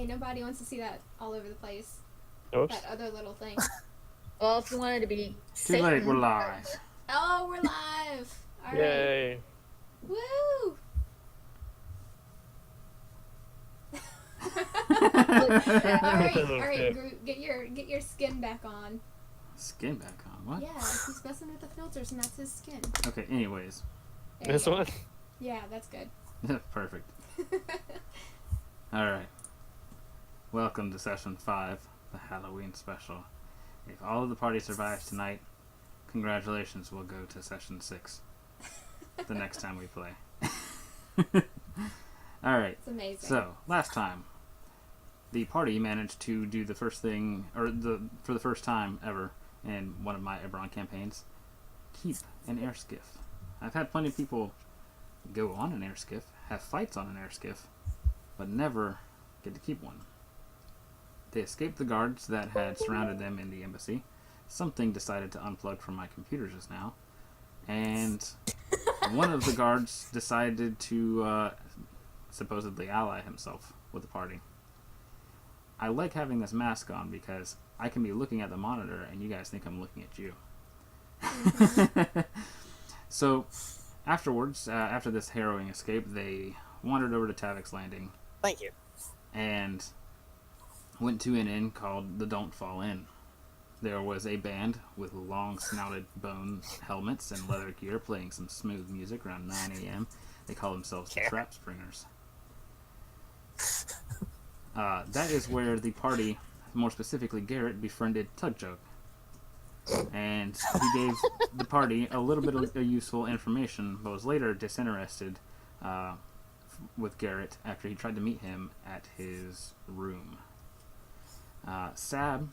Hey, nobody wants to see that all over the place. Oops. That other little thing. Well, if you wanted to be Too late, Satan, we're live. Oh, we're live! Alright. Yay. Woo! Alright, Groot, get your skin back on. Skin back on, what? Yeah, he's messing with the filters and that's his skin. Okay, anyways. There This you go. one? Yeah, that's good. Perfect. Alright. Welcome to session 5, the Halloween special. If all of the party survives tonight, congratulations, we'll go to session 6 the next time we play. Alright. It's amazing. So, last time, the party managed to do the first thing, for the first time ever in one of my Ebron campaigns, keep an air skiff. I've had plenty of people go on an air skiff, have fights on an air skiff, but never get to keep one. They escaped the guards that had surrounded them in the embassy. Something decided to unplug from my computer just now, and one of the guards decided to supposedly ally himself with the party. I like having this mask on because I can be looking at the monitor and you guys think I'm looking at you. Mm-hmm. So, afterwards, after this harrowing escape, they wandered over to Tavik's Landing. Thank you. And went to an inn called the Don't Fall Inn. There was a band with long snouted bone helmets and leather gear playing some smooth music around 9 a.m. They call themselves the Trap Springers. That is where the party, more specifically Garrett, befriended Tugjoke. And he gave the party a little bit of useful information, but was later disinterested with Garrett after he tried to meet him at his room. Sab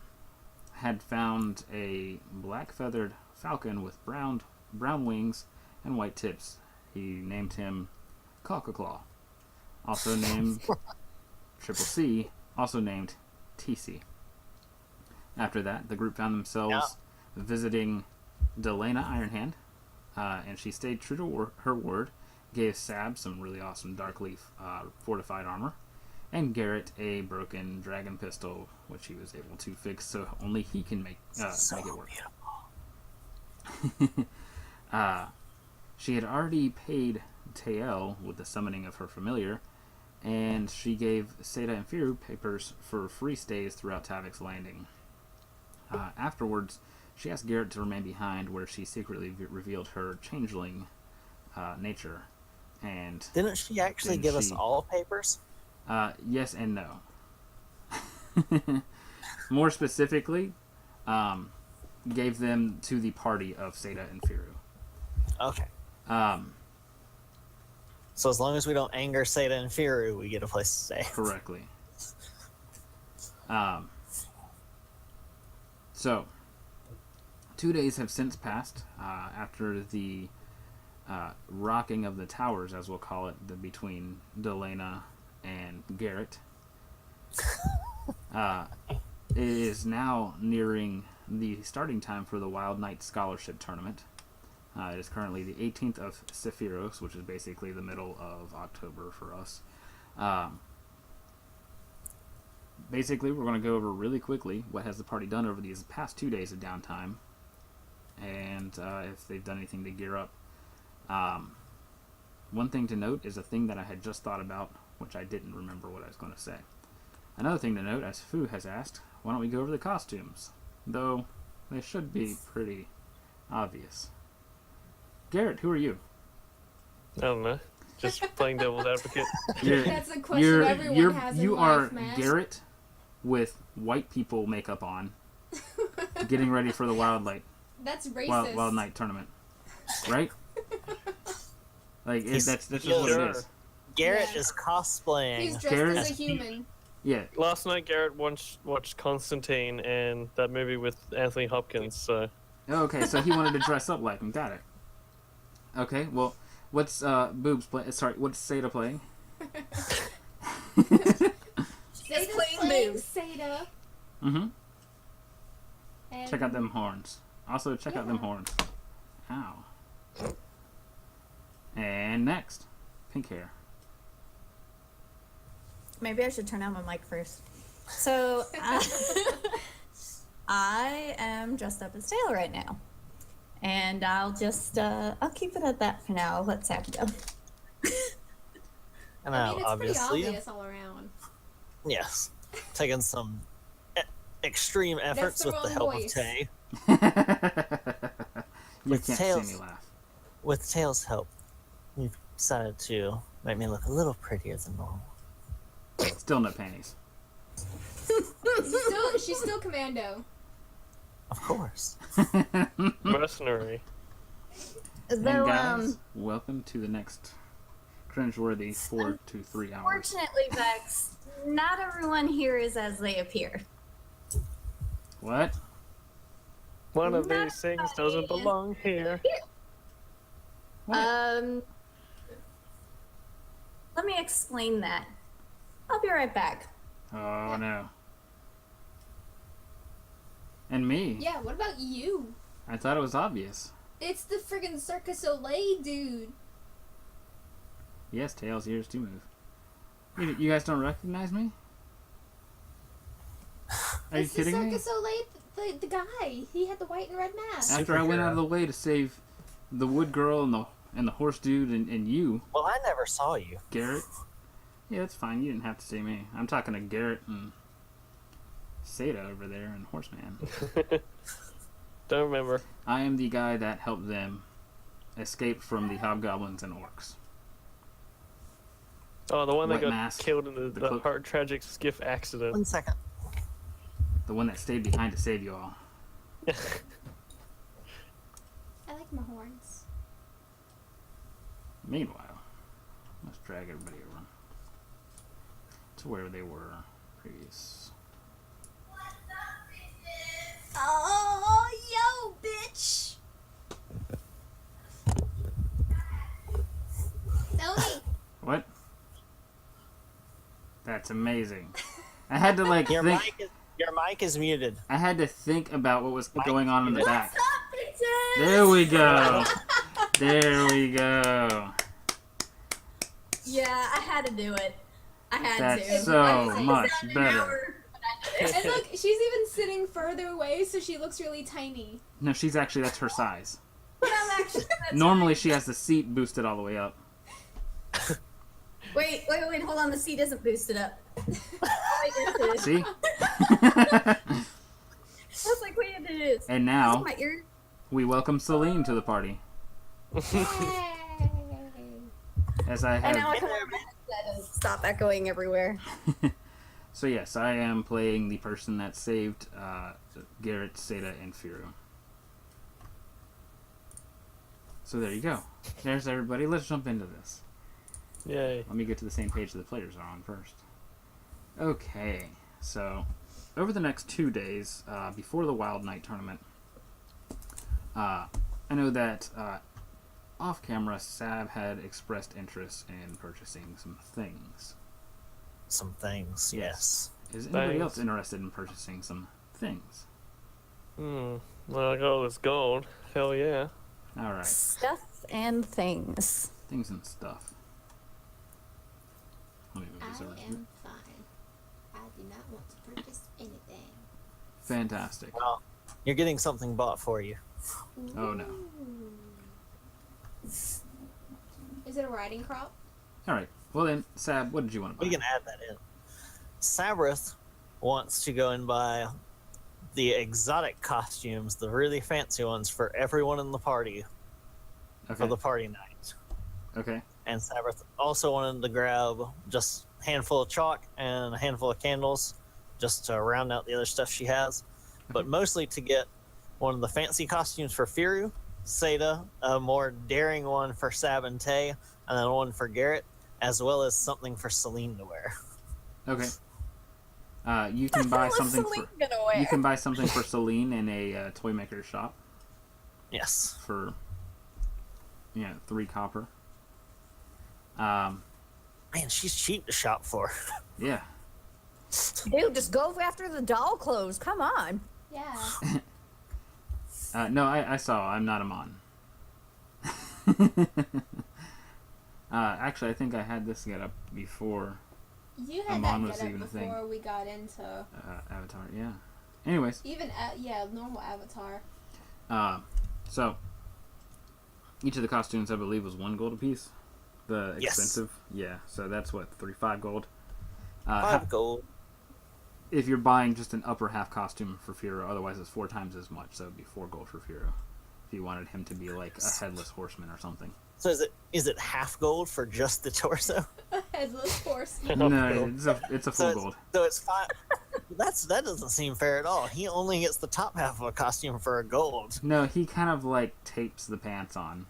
had found a black-feathered falcon with brown wings and white tips. He named him Cockaclaw, also named Triple C, also named TC. After that, the group found themselves visiting Delana Ironhand, and she stayed true to her word, gave Sab some really awesome Darkleaf fortified armor, and Garrett a broken dragon pistol, which he was able to fix so only he can make it work. She had already paid Tael with the summoning of her familiar, and she gave Seda and Firu papers for free stays throughout Tavik's Landing. Afterwards, she asked Garrett to remain behind, where she secretly revealed her changeling nature. And didn't she actually give us all papers? Yes and no. More specifically, gave them to the party of Seda and Firu. Okay. So as long as we don't anger Seda and Firu, we get a place to stay. Correctly. So, 2 days have since passed after the rocking of the towers, as we'll call it, between Delana and Garrett. It is now nearing the starting time for the Wild Knight Scholarship Tournament. It is currently the 18th of Sephiros, which is basically the middle of October for us. Basically, we're going to go over really quickly what has the party done over these past 2 days of downtime, and if they've done anything to gear up. One thing to note is a thing that I had just thought about, which I didn't remember what I was going to say. Another thing to note, as Fu has asked, why don't we go over the costumes? Though, they should be pretty obvious. Garrett, who are you? I don't know. Just playing devil's advocate. That's a question everyone has in you life, are Matt. Garrett with white people makeup on, getting ready for the Wild That's racist. Night tournament, right? Like that's just Sure. what it is. Garrett Yeah. is cosplaying. He's dressed Garrett- as a human. Yeah, Last night, Garrett watched Constantine and that movie with Anthony Hopkins, so... okay, so he wanted to dress up like him. Got it. Okay, well, what's Boobs play? Sorry, what's Seda playing? Seda's playing playing Boo. Seda. Mm-hmm. And Check out them horns. Also, check out them Yeah. horns. Ow. And next, pink hair. maybe I should turn on my mic first. So, I am dressed up as Tail right now. And I'll just, I'll keep it at that for now. I'll let Sam go. And I mean, it's obviously, pretty obvious all around. yes, taking some extreme efforts the with the wrong help voice. of Tay. You With can't tails. see me laugh. With Tail's help, you've decided to make me look a little prettier than normal. Still no panties. She's still commando. Of course. Mercenary. And Though, guys, welcome to the next cringeworthy 4 to 3 hours. fortunately, Vex, not everyone here is as they appear. What? One of Not these things doesn't everybody is- belong here. Let me explain that. I'll be right back. Oh no. And me. Yeah, what about you? I thought it was obvious. It's the friggin' Circus Olay dude. Yes, Tails' ears do move. You guys don't recognize me? Are you It's the kidding me? Circus Olay, the guy. He had the white and red mask. After I went out of the way to save the wood girl and the horse dude and you, Well, I never saw you. Garrett. Yeah, that's fine. You didn't have to say me. I'm talking to Garrett and Seda over there and Horseman. Don't remember. I am the guy that helped them escape from the hobgoblins and orcs. Oh, the one that White got mask, killed in the cloak. hard, tragic skiff accident. 1 second. The one that stayed behind to save you all. I like my horns. Meanwhile, let's drag everybody over to where they were previous. Oh, yo, bitch! Tony! What? That's amazing. I had to like Your think. mic is muted. I had to think about what was going on in the back. What's up, bitches? There we go. There we go. Yeah, I had to do it. I had That's to. so I was much down an better. hour, but I did it. And look, she's even sitting further away, so she looks really tiny. No, that's her size. But I'm actually. That's Normally she has the seat boosted all the way up. Wait, hold on. The seat isn't boosted up. Wait, yes, it is. See? I was like, wait, it is. And Is now it my ear? we welcome Celine to the party. Yay! As I And now I have. come over my headset and stop echoing everywhere. So yes, I am playing the person that saved Garrett, Seda, and Firu. So there you go. There's everybody. Let's jump into this. Yay. Let me get to the same page the players are on first. Okay, so over the next 2 days, before the Wild Night tournament, I know that off camera, Sab had expressed interest in purchasing some things. Some things, yes. Is anybody Thanks. else interested in purchasing some things? Well, I got all this gold. Hell yeah. Alright, Stuff and things. things and stuff. Let me move I this over. am fine. I do not want to purchase anything. Fantastic. Well, you're getting something bought for you. Oh no. Ooh. Is it a riding crop? Alright, well then, Sab, what did you want to buy? We can add that in. Sabrith wants to go and buy the exotic costumes, the really fancy ones for everyone in the party Okay. for the party night. Okay. And Sabrith also wanted to grab just a handful of chalk and a handful of candles just to round out the other stuff she has. But mostly to get one of the fancy costumes for Firu, Seda, a more daring one for Sab and Tay, and then one for Garrett, as well as something for Celine to wear. Okay. You can buy What's something Celine for gonna wear? you can buy something for Celine in a toy maker shop Yes. for 3 copper. Man, she's cheap to shop for. Yeah. Dude, just go after the doll clothes. Come on. Yeah. No, I saw. I'm not Amon. Actually, I think I had this get up before. You had Amon that was get even a up thing. before we got into Avatar, yeah. Anyways, even normal Avatar. so each of the costumes, I believe, was 1 gold apiece. The Yes. expensive, yeah. So that's what 5 gold. 5 gold. If you're buying just an upper half costume for Firo, otherwise it's 4 times as much. So it'd be 4 gold for Firo. If you wanted him to be like a headless horseman or something. So is it half gold for just the torso? A headless horse. No, it's a full So gold. So it's 5. That doesn't seem fair at all. He only gets the top half of a costume for a gold. No, he kind of like tapes the pants on.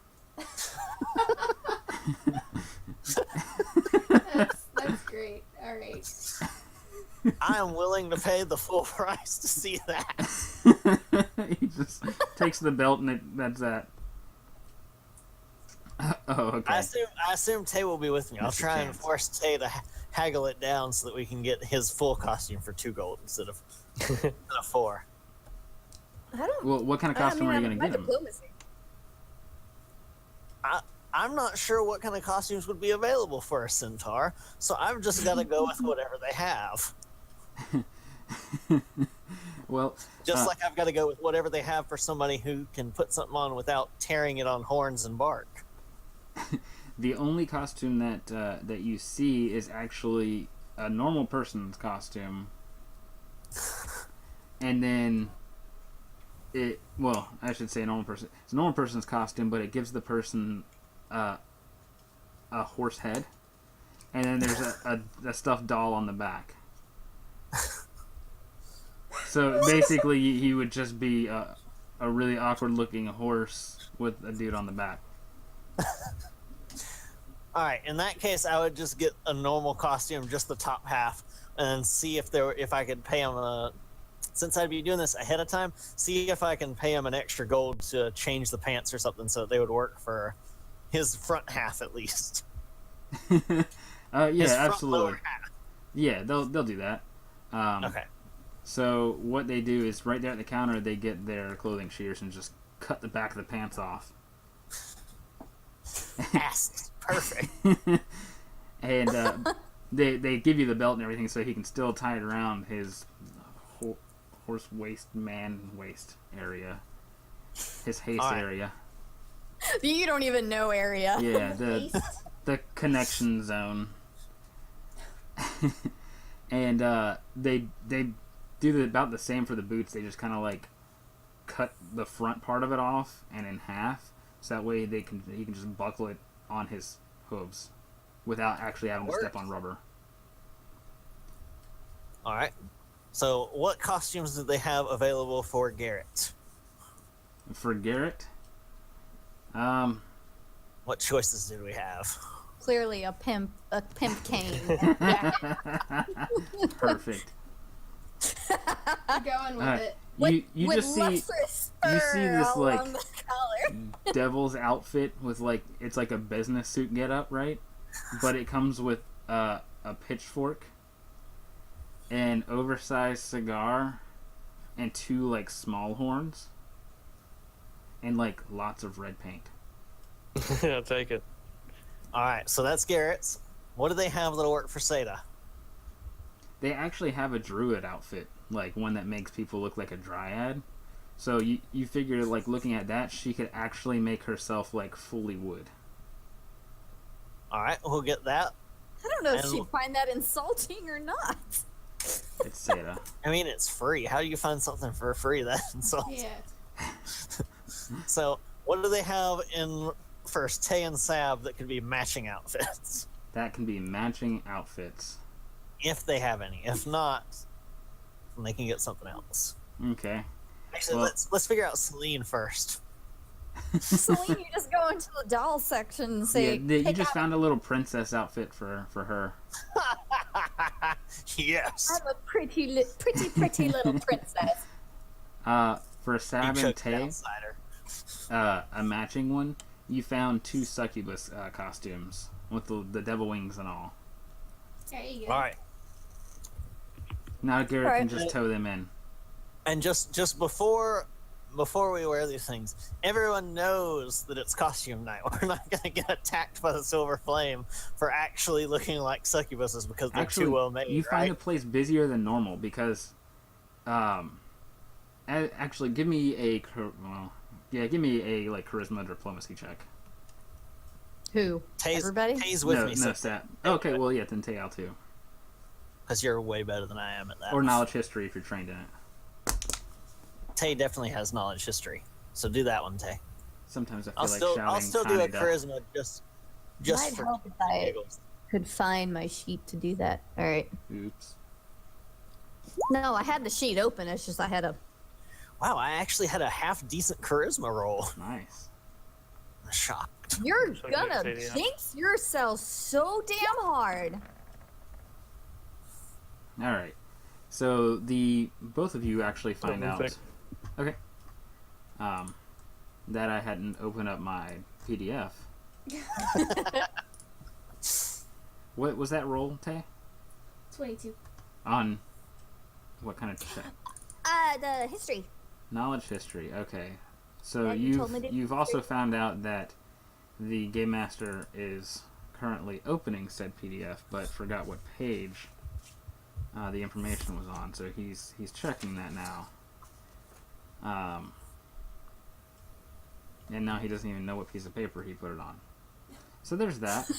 That's great. All right. I am willing to pay the full price to see that. He just takes the belt and that's that. Oh, okay. I assume Tay will be with me. I'll That's a try and chance. force Tay to haggle it down so that we can get his full costume for 2 gold instead of 4. I don't. Well, what kind of costume are you going to get him? Diplomacy. I'm not sure what kind of costumes would be available for a centaur, so I've just got to go with whatever they have. Well, Just like I've got to go with whatever they have for somebody who can put something on without tearing it on horns and bark. the only costume that you see is actually a normal person's costume, and then I should say a normal person. It's a normal person's costume, but it gives the person a horse head, and then there's a stuffed doll on the back. So basically, he would just be a really awkward-looking horse with a dude on the back. All right, in that case, I would just get a normal costume, just the top half, and see if I could pay him since I'd be doing this ahead of time, see if I can pay him an extra gold to change the pants or something so that they would work for his front half at least. Yeah, His front absolutely. lower half. Yeah, they'll do that. Okay. So what they do is right there at the counter, they get their clothing shears and just cut the back of the pants off. Yes, perfect. And they give you the belt and everything so he can still tie it around his horse waist, man waist area. His haste All right. area. You don't even know area. Yeah, the connection zone. And they do about the same for the boots. They just kind of like cut the front part of it off and in half, so that way he can just buckle it on his hooves without actually having to step on rubber. All right. So, what costumes do they have available for Garrett? For Garrett, What choices do we have? Clearly a pimp cane. perfect. Going with it. You with just see lustrous you see fur this, all like, on the collar. devil's outfit with it's like a business suit get up, right? But it comes with a pitchfork, an oversized cigar, and 2 like small horns, and like lots of red paint. Yeah, take it. All right, so that's Garrett's. What do they have that'll work for Seda? They actually have a druid outfit, like one that makes people look like a dryad. So you figure, like, looking at that, she could actually make herself like fully wood. All right, we'll get that. I don't know if And- she'd find that insulting or not. It's Seda. I mean, it's free. How do you find something for free that insults? Yeah. So, what do they have in first Tay and Sab that could be matching outfits? That can be matching outfits. If they have any. If not, then they can get something else. Okay. Actually, Well- let's figure out Celine first. Celine, you just go into the doll section and say, You "Pick just out- found a little princess outfit for her. Yes. I'm a pretty little princess." For You Sab and choked an Tay, outsider. a matching one, you found 2 succubus costumes with the devil wings and all. There you go. All right. Now Garrett can Alright. just tow them in. And just before before we wear these things, everyone knows that it's costume night. We're not going to get attacked by the silver flame for actually looking like succubuses because they're Actually, too well made. you find right? the place busier than normal because, actually, give me a charisma diplomacy check. Who? Everybody? Tay's with no, me, no stat. Okay, well, yeah, then Tayal too, because you're way better than I am at that. or knowledge history if you're trained in it. Tay definitely has knowledge history, so do that one, Tay. Sometimes I feel I'll like still shouting. I'll still do a "Kinda." charisma just Might for help if I giggles. could find my sheet to do that. All right. Oops. No, I had the sheet open. It's just I had a. Wow, I actually had a half decent charisma roll. Nice. I'm shocked. You're So gonna good, yeah. jinx yourself so damn hard. All right. So both of you actually find out. Perfect. Okay. That I hadn't opened up my PDF. What was that roll, Tay? 22. On what kind of check? The history. Knowledge history. Okay. So Yeah, you told me to- you've also found out that the game master is currently opening said PDF, but forgot what page the information was on. So he's checking that now. And now he doesn't even know what piece of paper he put it on. So there's that.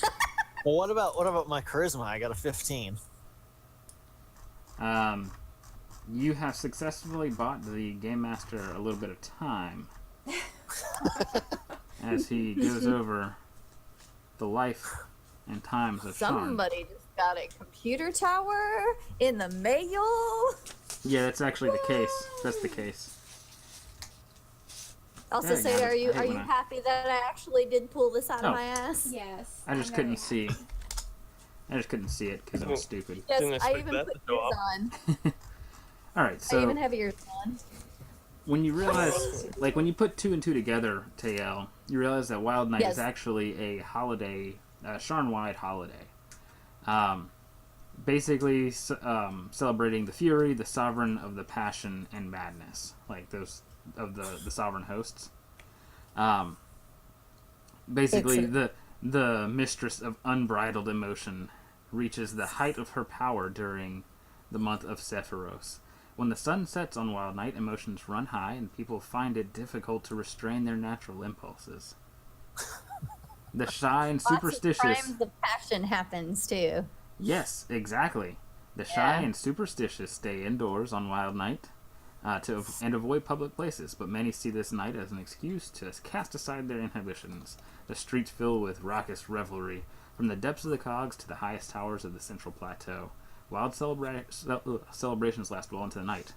Well, what about my charisma? I got a 15. You have successfully bought the game master a little bit of time as he goes over the life and times of Sharn. Somebody just got a computer tower in the mail. Yeah, that's actually the case. That's the case. Also, Dang, say, I are you hate when I- happy that I actually did pull this out Oh. of my ass? Yes. I just I'm couldn't very see. I just couldn't see it because it was stupid. Yes, Didn't I expect even that put to show yours up. on. All right, I even so have yours on. when you realize, like when you put two and two together, Tayel, you realize that Wild Night Yes. is actually a holiday, a Sharn-wide holiday. Basically celebrating the fury, the sovereign of the passion and madness, like those of the sovereign hosts. Basically, the mistress of unbridled emotion reaches the height of her power during the month of Sephiros. When the sun sets on Wild Night, emotions run high, and people find it difficult to restrain their natural impulses. The shy and superstitious. Lots of crimes of passion happens too. Yes, exactly. The shy and superstitious stay indoors on Wild Night and avoid public places, but many see this night as an excuse to cast aside their inhibitions. The streets fill with raucous revelry, from the depths of the cogs to the highest towers of the central plateau. Wild celebrations last well into the night.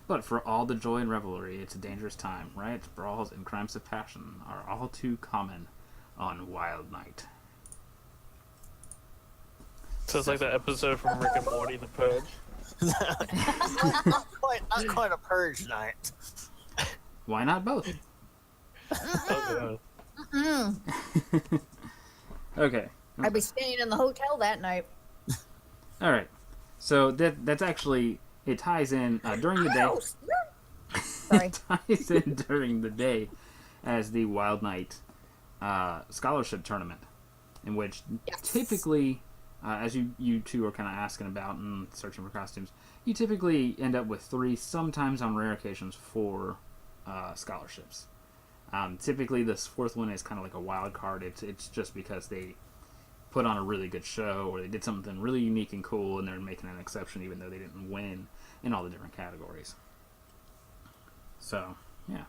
But for all the joy and revelry, it's a dangerous time. Riots, brawls, and crimes of passion are all too common on Wild Night. So it's like that episode from Rick and Morty, The Purge. not quite a purge night. Why not both? Oh, Okay. I'd be staying in the hotel that night. All right. So that's actually, it ties in during the day. Ow, Sorry. Ties in during the day as the Wild Night scholarship tournament, in which Yes. typically, as you two are kind of asking about and searching for costumes, you typically end up with 3, sometimes on rare occasions 4 scholarships. Typically, this 4th one is kind of like a wild card. It's just because they put on a really good show, or they did something really unique and cool, and they're making an exception even though they didn't win in all the different categories. So, yeah.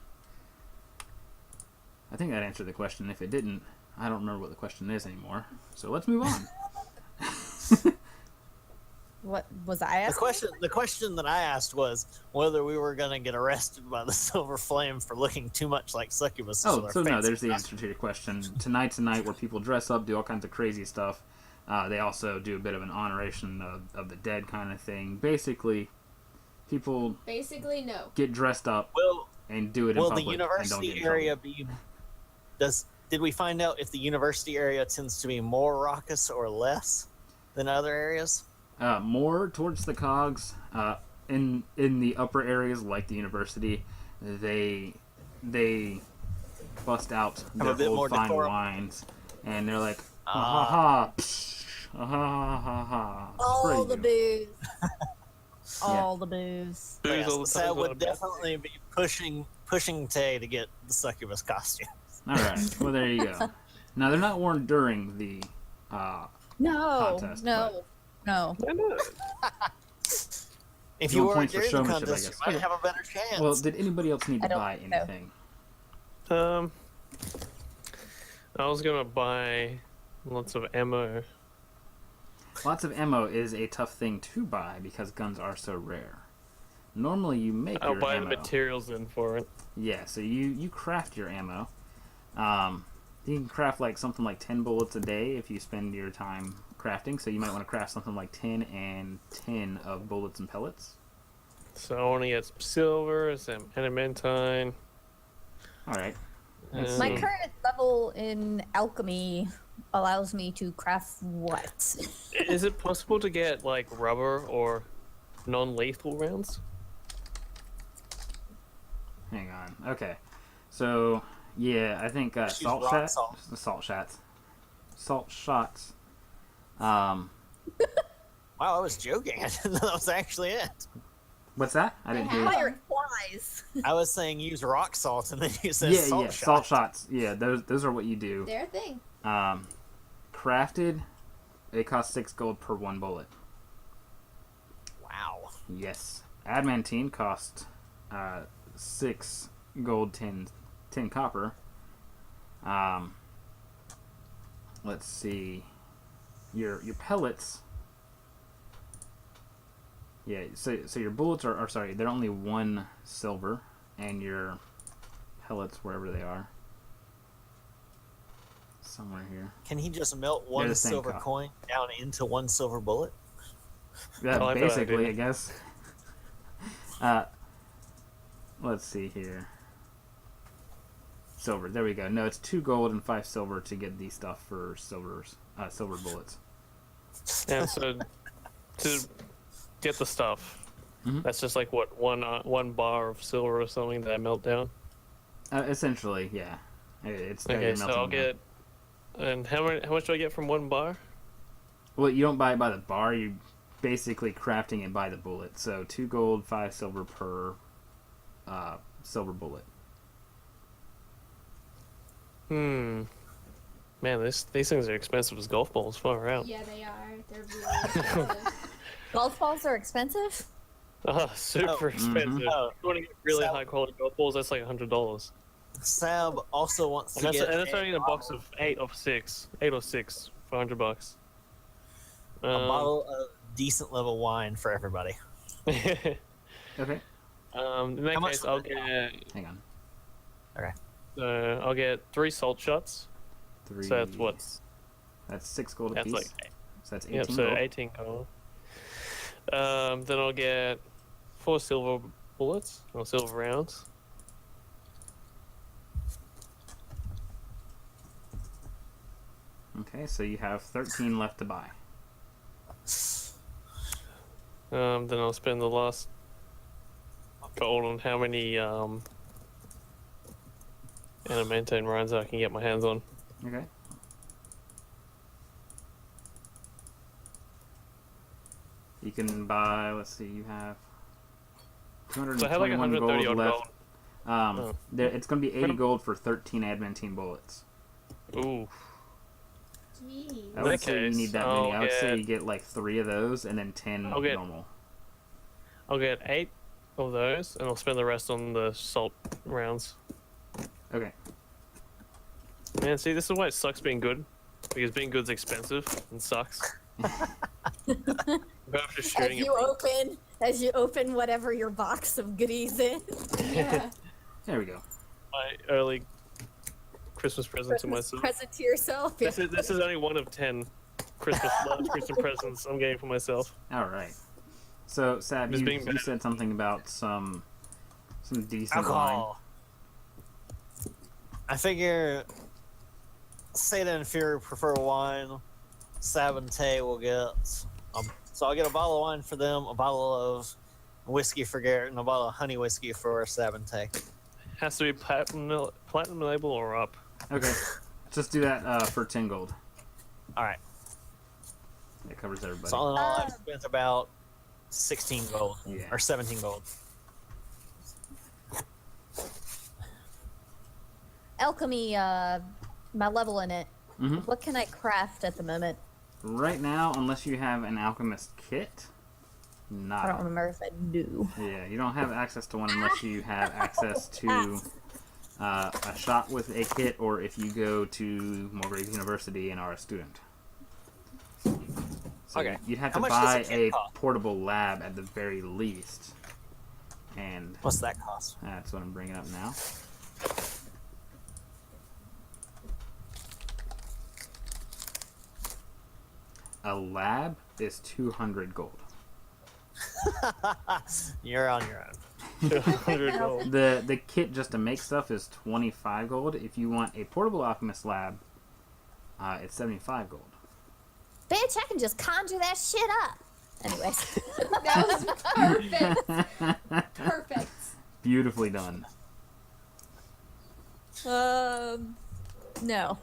I think that answered the question. If it didn't, I don't remember what the question is anymore. So let's move on. What was I asking? The question that I asked was whether we were going to get arrested by the Silver Flame for looking too much like succubuses. Oh, with our so no, fancy there's the costumes. answer to your question. Tonight's a night where people dress up, do all kinds of crazy stuff. They also do a bit of an honoration of the dead kind of thing. Basically, people Basically, no. get dressed up Will and do it in will the public and don't get university in area trouble. be? Did we find out if the university area tends to be more raucous or less than other areas? More towards the cogs. In the upper areas, like the university, they they bust out Have their a bit more old fine decorum. wines, and they're like, ha ha ha, psh, ha ha ha ha. All the spray you. booze. All the booze. Booze Yes, all the Seb time. would definitely be pushing Tay to get the succubus costume. All right. Well, there you go. Now they're not worn during the. No, Contest, no, no. I know. If You you want were points for during the showmanship, I contest, you guess. might Okay. have a better chance. Well, did anybody else need I to don't buy know. anything? I was gonna buy lots of ammo. Lots of ammo is a tough thing to buy because guns are so rare. Normally, you make I'll your buy ammo. the materials in for it. Yeah, so you craft your ammo. You can craft like something like 10 bullets a day if you spend your time crafting. So you might want to craft something like 10 and 10 of bullets and pellets. So I want to get some silver, some adamantine. All right. My Mm. current level in alchemy allows me to craft what? Is it possible to get like rubber or non-lethal rounds? Hang on. Okay. So yeah, I think Just use salt rock shots. salt. Salt shots. Wow, I was joking. I didn't know that was actually it. What's that? I didn't hear you. Fire flies. I was saying use rock salt, and then you said Yeah, salt yeah, shot. salt shots. Yeah, those are what you do. They're a thing. Crafted, it costs 6 gold per 1 bullet. Wow. Yes. Adamantine cost 6 gold, 10 copper. Let's see. Your pellets. Yeah, so your bullets are sorry, they're only 1 silver, and your pellets, wherever they are, somewhere here. Can he just melt They're one the same silver cost. coin down into 1 silver bullet? Yeah, I like that basically, idea. I guess. Let's see here. Silver. There we go. No, it's 2 gold and 5 silver to get the stuff for silver bullets. And so to get the stuff, Mhm. that's just like what one bar of silver or something that I melt down. Essentially, yeah. It's that Okay, you're so melting I'll down. get. And how much do I get from one bar? Well, you don't buy it by the bar. You basically crafting it by the bullet. So 2 gold, 5 silver per silver bullet. Man, these things are expensive as golf balls. Far out. Yeah, they are. They're really expensive. Golf balls are expensive? Super Oh, expensive. Oh, If you want to get really So- high quality golf balls, that's like $100. Sab also wants And to that's, get and that's only in a box of 8 or 6 for $100. a bottle of decent level wine for everybody. Okay. in How that much case, would I'll it get Hang on. I'll get 3 salt shots. 3. So that's what? That's 6 gold a That's piece. like So that's 18 yep, so gold. 18 gold. Then I'll get 4 silver bullets or silver rounds. Okay, so you have 13 left to buy. Then I'll spend the last gold on how many adamantine rounds I can get my hands on. Okay. You can buy, let's see, you have So I have like 221 130 gold odd left. Oh. It's going to be 80 gold for 13 adamantine bullets. gold. Ooh. Jeez. I In would that say you case, need that many. I'll I would say get- you get like 3 of those and then 10 I'll get- normal. I'll get 8 of those, and I'll spend the rest on the salt rounds. Okay. Man, see, this is why it sucks being good. Because being good's expensive and sucks. Better for shooting As you open whatever your box of goodies is. Yeah. There we go. my early Christmas present to myself. Present to yourself. This is only one of 10 Christmas presents I'm getting for myself. All right. So, Sab, Just you being bad. said something about some decent wine. Alcohol. I figure Seda and Fury prefer wine. Sab and Tay will get. So I'll get a bottle of wine for them, a bottle of whiskey for Garrett, and a bottle of honey whiskey for Sab and Tay. Has to be platinum label or up. Okay. Just do that for 10 gold. All right. That covers everybody. So all in all, I've spent about 16 gold Yeah. or 17 gold. Alchemy, my level in it. Mhm. What can I craft at the moment? Right now, unless you have an alchemist kit, I don't not. remember if I do. Yeah, you don't have access to one unless you have access to a shop with a kit, or if you go to Mulgrave University and are a student. So Okay. you'd have How to much does buy a kit a cost? portable lab at the very least, and What's that cost? that's what I'm bringing up now. A lab is 200 gold. You're on your own. 200 gold. The kit just to make stuff is 25 gold. If you want a portable alchemist lab, it's 75 gold. Bitch, I can just conjure that shit up. Anyways. That was perfect. Perfect. Beautifully done. No.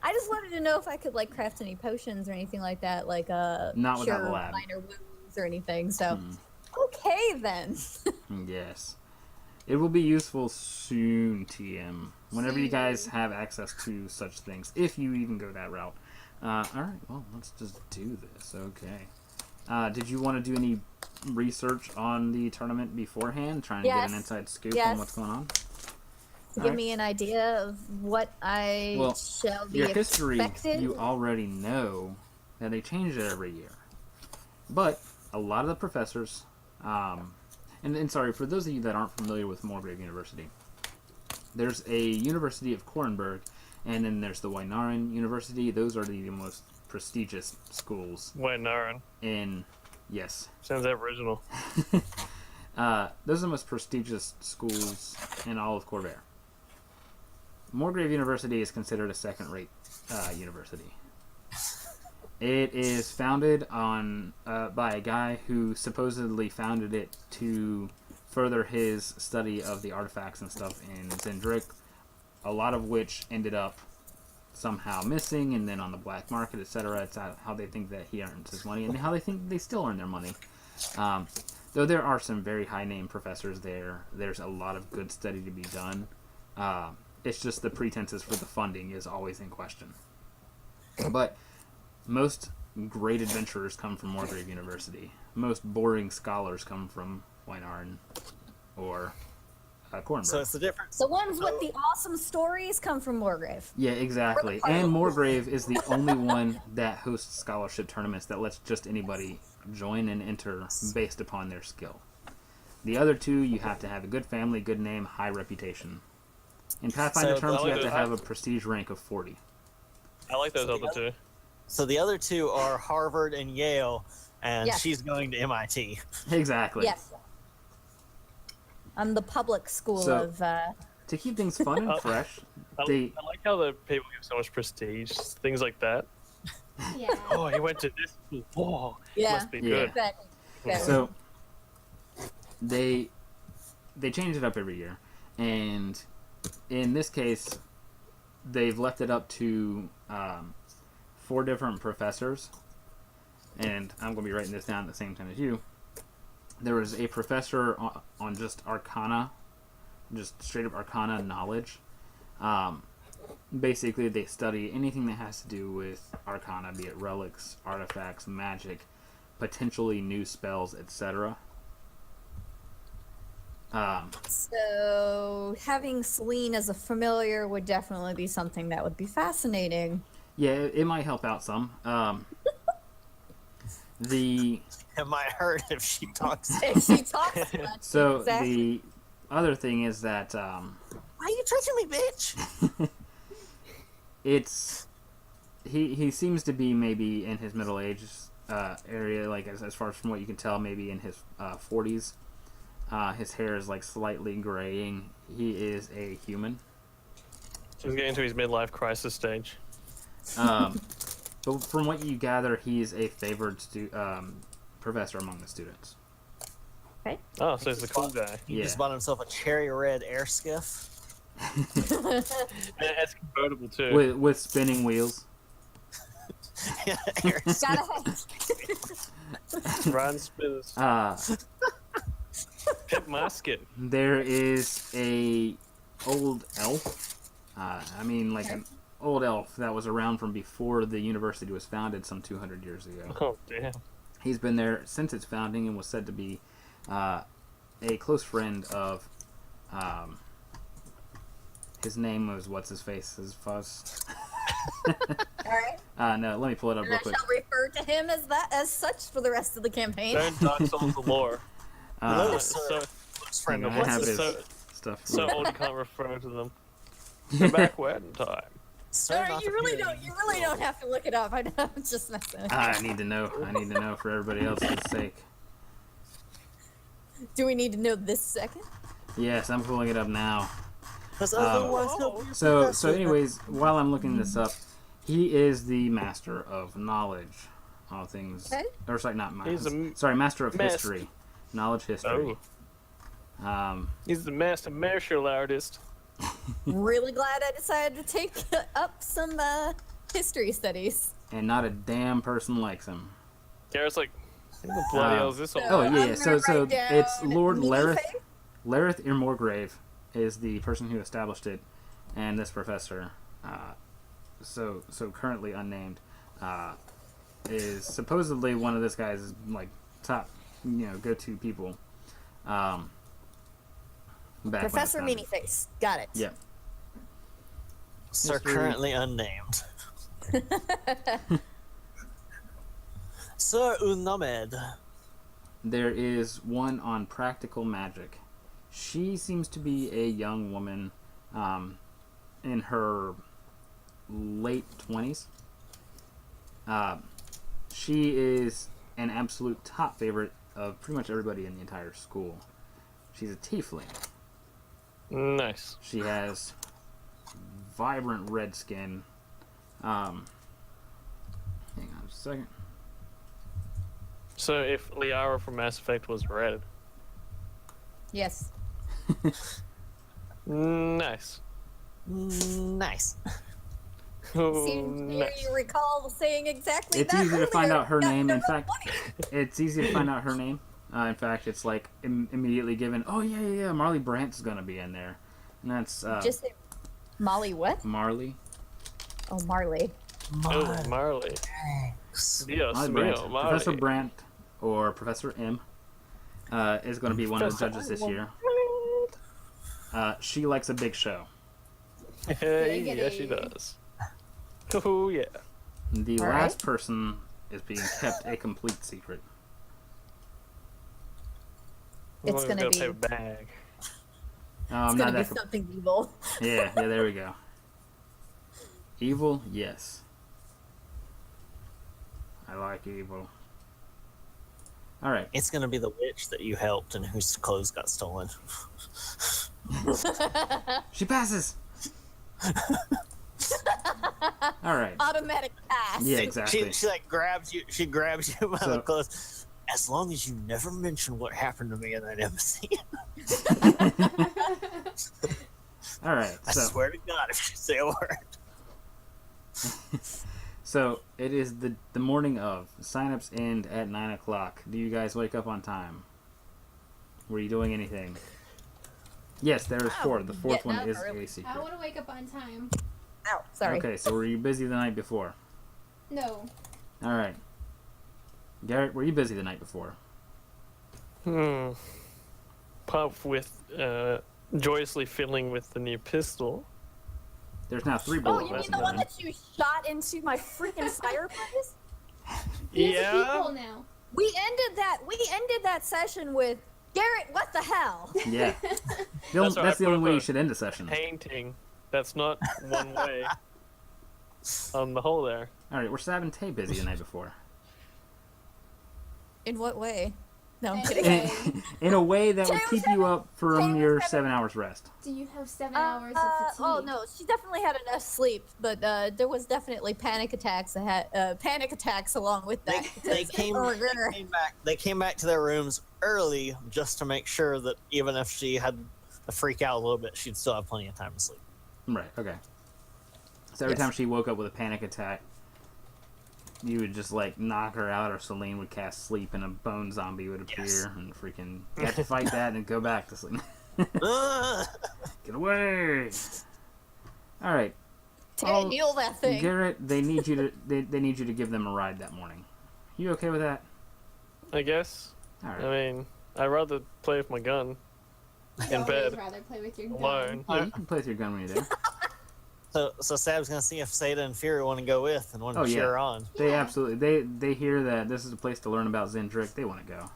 I just wanted to know if I could like craft any potions or anything like that, like Not without cure the lab. minor wounds or anything. So, okay then. Yes. It will be useful soon, TM. Whenever you guys have access to such things, if you even go that route. Alright, well, let's just do this. Okay. Did you want to do any research on the tournament beforehand? Trying to get an Yes. inside scoop Yes. on what's going on? To give me an idea of what I Well, shall be Your history, expected. you already know that they change it every year. But a lot of the professors, and sorry, for those of you that aren't familiar with Mulgrave University, there's a University of Korenberg, and then there's the Wainaran University. Those are the most prestigious schools Wait, Naren. in, yes. Sounds aboriginal. Those are the most prestigious schools in all of Corvair. Mulgrave University is considered a second-rate university. It is founded on by a guy who supposedly founded it to further his study of the artifacts and stuff in Zendrick, a lot of which ended up somehow missing and then on the black market, etc. It's how they think that he earns his money and how they think they still earn their money. Though there are some very high-name professors there, there's a lot of good study to be done. It's just the pretenses for the funding is always in question. But most great adventurers come from Mulgrave University. Most boring scholars come from Wainaran or Korenberg. So it's the difference. The ones with the awesome stories come from Wargrave. Yeah, exactly. And Mulgrave is the only one that hosts scholarship tournaments that lets just anybody join and enter based upon their skill. The other two, you have to have a good family, good name, high reputation. In Pathfinder So terms, the you have to other- have a prestige rank of 40. I like those So other two. So the other two are Harvard and Yale, and Yes. she's going to MIT. Exactly. Yes. I'm the public school So- of. To keep things fun and fresh, I like how the people give so much prestige, things like that. Yeah. Oh, he went to this school. Oh, Yeah. must be Yeah. good. Exactly. Exactly. so they change it up every year, and in this case, they've left it up to 4 different professors, and I'm going to be writing this down at the same time as you. There was a professor on just Arcana, just straight up Arcana knowledge. Basically, they study anything that has to do with Arcana, be it relics, artifacts, magic, potentially new spells, etc. So having Celine as a familiar would definitely be something that would be fascinating. Yeah, it might help out some. The It might hurt if she talks. If she talks too much. so exactly. the other thing is that Why are you tricking me, bitch? it's he seems to be maybe in his middle age area, like as far as from what you can tell, maybe in his 40s. His hair is like slightly graying. He is a human. He's getting to his midlife crisis stage. But from what you gather, he's a favored professor among the students. Okay. Oh, so he's the cool guy. He Yeah. just bought himself a cherry red air skiff. And it's convertible too. With spinning wheels. Air Gotta Ryan Spinners. Pimp my skip. There is a old elf. Like an old elf that was around from before the university was founded some 200 years ago. Oh, damn. He's been there since its founding and was said to be a close friend of. His name was what's his face? His fuzz. Alright. No, let me pull it up And real I quick. shall refer to him as such for the rest of the campaign. Don't Dark Souls the lore. Hello, So, sir. Close friend of I have what's his his so, stuff. so old you can't refer to them. They're back when time. Sir, Alright, not you the really beauty. don't. You really don't have to look it up. I know. I'm just messing. I need to know. I need to know for everybody else's sake. Do we need to know this second? Yes, I'm pulling it up now. 'Cause otherwise he'll be So professor. anyways, while I'm looking this up, he is the master of knowledge. All things. Okay. Or sorry, not He's sorry, master of master. history. Knowledge history. He's the master martial artist. Really glad I decided to take up some history studies. And not a damn person likes him. Garrett's like, who the bloody hell is this all? Oh yeah, I'm yeah. gonna So write down it's Lord Lareth. Miniface. Lareth Irmorgrave is the person who established it, and this professor, so currently unnamed, is supposedly one of this guy's like top, go-to people. Back when it Professor founded. Miniface. Got it. Yeah. Sir, History. currently unnamed. Sir Unamed. There is one on practical magic. She seems to be a young woman, in her late 20s. She is an absolute top favorite of pretty much everybody in the entire school. She's a tiefling. Nice. She has vibrant red skin. Hang on just a second. So if Liara from Mass Effect was red. Yes. Nice. Nice. Oh, Seems you nice. recall saying exactly It's that. easy to find earlier. out her Got name. no In fact, money. it's easy to find out her name. In fact, it's like immediately given. Oh yeah. Marley Brant's gonna be in there, and that's Just say Molly what? Marley. Oh, Marley. Oh, Marley. Dios Marley mío, Brant. Marley. Professor Brant or Professor M is going to be one of the judges this year. She likes a big show. Hey, yeah, she does. Oh, yeah. The All last right. person is being kept a complete secret. It's Well, gonna we've got be- a paper bag. It's Not gonna be that. something evil. Yeah, there we go. Evil, yes. I like evil. All right. It's gonna be the witch that you helped and whose clothes got stolen. She passes. All right. Automatic pass. Yeah, exactly. She like grabs you. She grabs you by So- the clothes. As long as you never mention what happened to me in that embassy, All right. I So, swear to God, if you say a word. so it is the morning of. Sign-ups end at 9 o'clock. Do you guys wake up on time? Were you doing anything? Yes, there is four. The fourth getting one up is early. a I secret. want to wake up on time. Ow, sorry. Okay, so were you busy the night before? No. All right. Garrett, were you busy the night before? Pumped with, joyously filling with the new pistol. There's now 3 Oh, bullet you holes mean the one in it. that you shot into my freaking fireplace? He's a Yeah. people now. We ended that session with Garrett. What the hell? Yeah. That's That's right, the I only put way the you should end a session. Painting. That's not one way. On the whole there. All right, were Sav and Tay busy the night before? In what way? No, I'm And- kidding. in a way that would keep you up from Taylor your said- 7 hours rest. Do you have 7 hours of fatigue? Oh no, she definitely had enough sleep, but there was definitely panic attacks. Panic attacks along with They, that. they came. Oh, They came back. They came back to their rooms early just to make sure that even if she had to freak out a little bit, she'd still have plenty of time to sleep. Right, okay. So every Yes. time she woke up with a panic attack, you would just like knock her out, or Celine would cast sleep and a bone zombie would appear Yes. and freaking you have to fight that and go back to sleep. Ugh. Get away! Alright. Tay, heal that thing. Garrett, they need you to they need you to give them a ride that morning. You okay with that? I guess. Alright. I mean, I'd rather play with my gun I'd in always bed rather play with your gun. alone. Oh, you can play with your gun when you're there. So Sab's gonna see if Seda and Fury want to go with and want to Oh, yeah. cheer her on. They Yeah. absolutely they hear that this is a place to learn about Zendrick. They want to go.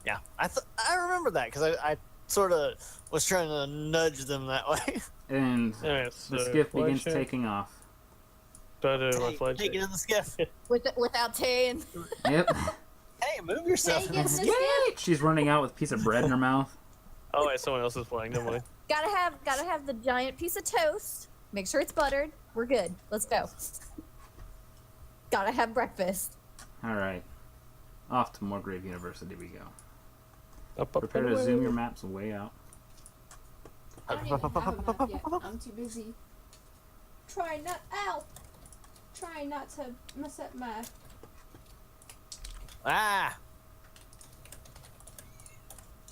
Yeah, I remember that because I sort of was trying to nudge them that way. And Alright, so the skiff flight begins check. taking off. Try to do my Take flight it check. in the skiff. Without Tay and Yep. Hey, move yourself. Tay, get in the skiff. She's running out with a piece of bread in her mouth. Oh wait, someone else is flying. Never mind. gotta have the giant piece of toast. Make sure it's buttered. We're good. Let's go. Gotta have breakfast. Alright. Off to Morgrave University we go. Up, Prepare to zoom your maps way out. I don't even have a map yet. I'm too busy. Trying not to mess up my. Ah,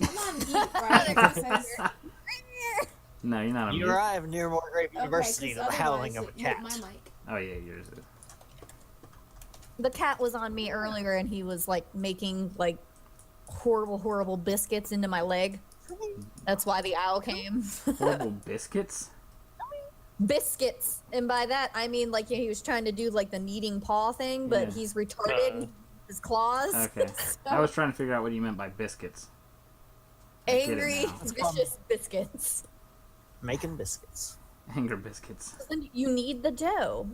I'm on mute, right? Because- No, you're not on you mute. arrive near Morgrave University okay, to 'cause the howling of a otherwise cat. my mic. Oh yeah, yours is. The cat was on me earlier, and he was like making like horrible biscuits into my leg. That's why the owl came. Horrible biscuits? Biscuits, and by that I mean like he was trying to do like the kneading paw thing, but Yeah. he's retarded. And his claws. Okay. I was trying to figure out what you meant by biscuits. I get it Angry, now. vicious biscuits. Making biscuits. Anger biscuits. And you need the dough.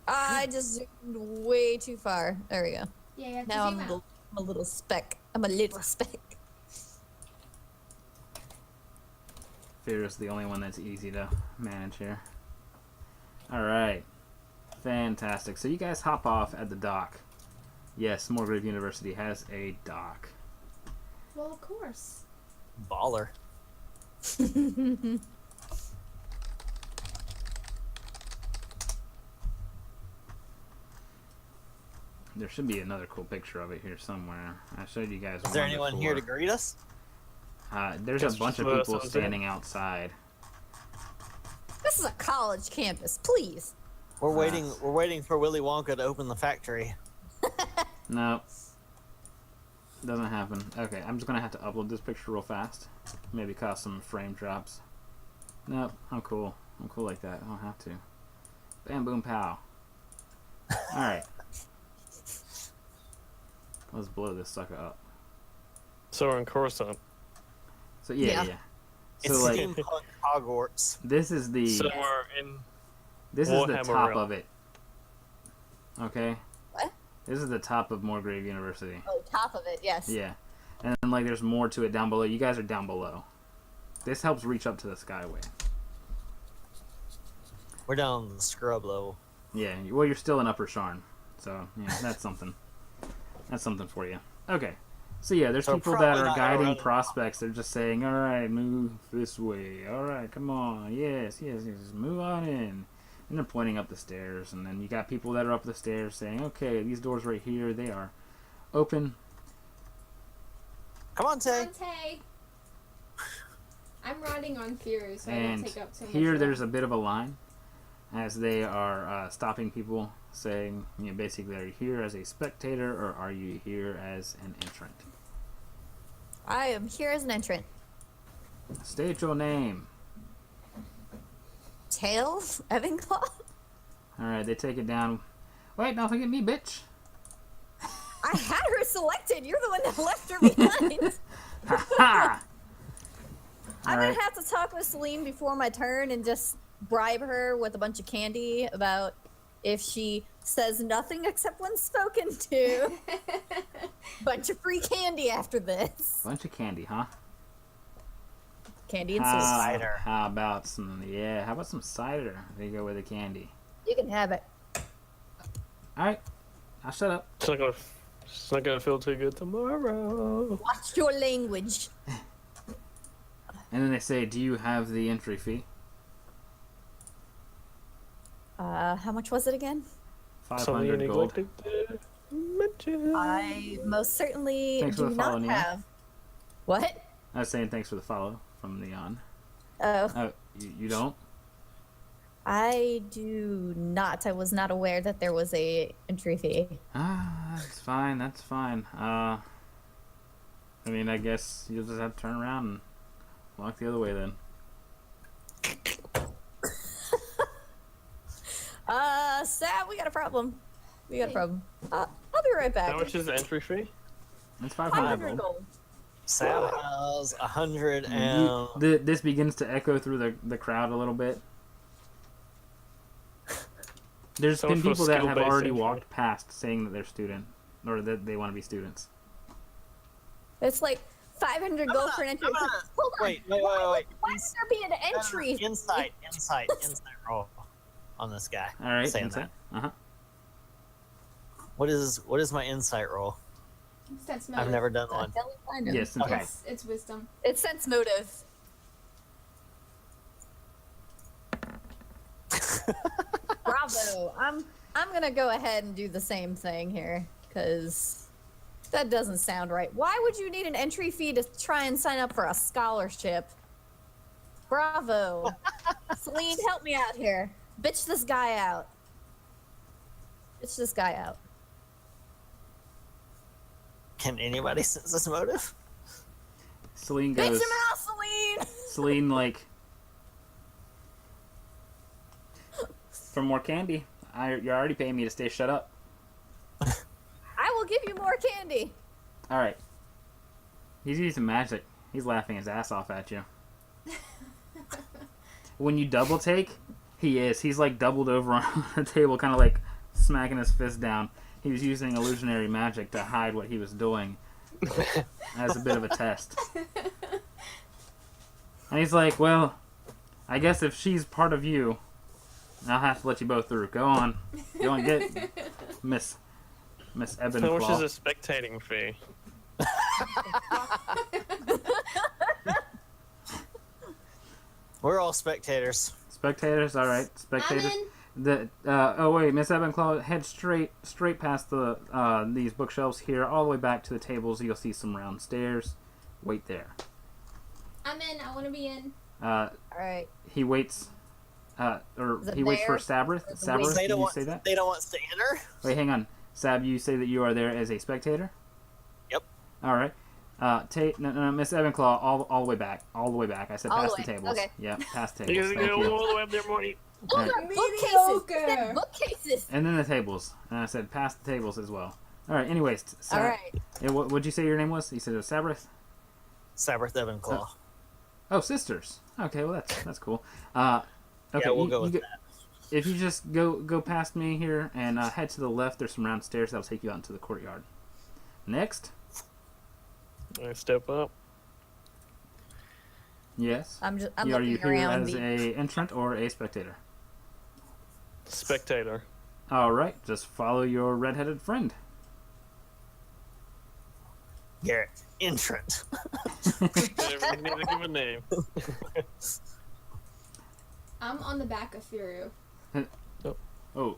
I just zoomed way too far. There we go. Yeah, you have Now to zoom out. I'm a little speck. I'm a little speck. Fear is the only one that's easy to manage here. Alright. Fantastic. So you guys hop off at the dock. Yes, Morgrave University has a dock. Well, of course. Baller. There should be another cool picture of it here somewhere. I showed you guys Is there one anyone here to before. greet us? There's Guess a bunch of just people us, is it? standing outside. This is a college campus, please. We're waiting. We're waiting for Willy Wonka to open the factory. Nope. Doesn't happen. Okay, I'm just gonna have to upload this picture real fast. Maybe cause some frame drops. Nope, I'm cool. I'm cool like that. I don't have to. Bam, boom, pow. Alright. Let's blow this sucker up. So we're in Coruscant. So, yeah. Yeah. It's So, like, steampunk Hogwarts. this is the... So we're in. This is the Warhammer top realm. of it. Okay? What? This is the top of Morgrave University. Oh, top of it, yes. Yeah. And then, like, there's more to it down below. You guys are down below. This helps reach up to the skyway. We're down the scrub level. Yeah, well, you're still in Upper Sharn. So, yeah, that's something. That's something for you. Okay. So, yeah, there's So people that probably are not guiding around- prospects. They're just saying, all right, move this way. All right, come on. Yes, move on in. And they're pointing up the stairs. And then you got people that are up the stairs saying, okay, these doors right here, they are open. Come on, Tay. Dante. I'm riding on Fury, so I don't And take up too much here room. there's a bit of a line as they are stopping people, saying, you know, basically, are you here as a spectator or are you here as an entrant? I am here as an entrant. State your name. Tails? Evanclaw? Alright, they take it down. Wait, don't forget me, bitch. I had her selected. You're the one that left her behind. Ha ha! I'm Alright, gonna have to talk with Celine before my turn and just bribe her with a bunch of candy about if she Says nothing except when spoken to. Bunch of free candy after this. Bunch of candy, huh? Candy and sweets. Cider. How about some cider? There you go with the candy. You can have it. All right, I'll shut up. It's not gonna feel too good tomorrow. Watch your language. And then they say, "Do you have the entry fee?" How much was it again? Something you 500 gold. neglected to mention. I most certainly Thanks for do the follow, not Nia. have. What? I was saying thanks for the follow from Neon. Oh, Oh, you don't? I do not. I was not aware that there was a entry fee. Ah, that's fine. That's fine. I mean, I guess you'll just have to turn around and walk the other way then. Sam, we got a problem. We got a problem. I'll be right back. How much is the entry fee? It's 500 500 gold. gold. Sam has 100 and This begins to echo through the crowd a little bit. There's So been for people that have skill-based already entry. walked past saying that they're student or that they want to be students. It's like 500 gold for an entry. Hold on. wait. Why would there be an entry? Insight roll on this guy. All right, saying that's it. that. Uh-huh. What is my insight roll? Sense I've motive. never done one. I know. Yes, Okay. It's wisdom. It's sense motive. Bravo. I'm gonna go ahead and do the same thing here, because that doesn't sound right. Why would you need an entry fee to try and sign up for a scholarship? Bravo. Celine, help me out here. Bitch this guy out. Bitch this guy out. Can anybody sense this motive? Celine Bitch goes. him out, Celine! Celine, like, for more candy. You're already paying me to stay shut up. I will give you more candy. All right. He's using magic. He's laughing his ass off at you. When you double take, he is. He's like doubled over on the table, kind of like smacking his fist down. He was using illusionary magic to hide what he was doing as a bit of a test. And he's like, well, I guess if she's part of you, I'll have to let you both through. Go on, get Miss How much is Ebenclaw. a spectating fee? We're all spectators. Spectators, all right, spectators. I'm in. Oh wait, Miss Ebenclaw, head straight past the these bookshelves here, all the way back to the tables. You'll see some round stairs. Wait there. I'm in. I want to be in. Alright. He waits. Or Is it he waits for there? Sabrith. Is it Sabrith, They did don't you want. say that? They don't want us to enter. Wait, hang on. Sab, you say that you are there as a spectator? Yep. All right. No, Miss Ebenclaw, all the way back. All the way back. I said All the past the way, tables. okay. Yeah, past You tables. guys Thank go you. all the way up there, Morty. Hold Alright. on, bookcases! Mediocre. Said bookcases! And then the tables. And I said past the tables as well. All right. Anyways, Alright. what'd you say your name was? You said it was Sabrith? Sabrith Evenclaw. Oh, sisters. Okay, well that's cool. Okay, Yeah, we'll go with that. that. If you just go past me here and head to the left, there's some round stairs that'll take you out into the courtyard. Next. I step up. Yes. I'm Are looking you here around as the... a entrant or a spectator? Spectator. All right, just follow your redheaded friend. Garrett, entrant. We need to give a name. I'm on the back of Furu. Oh,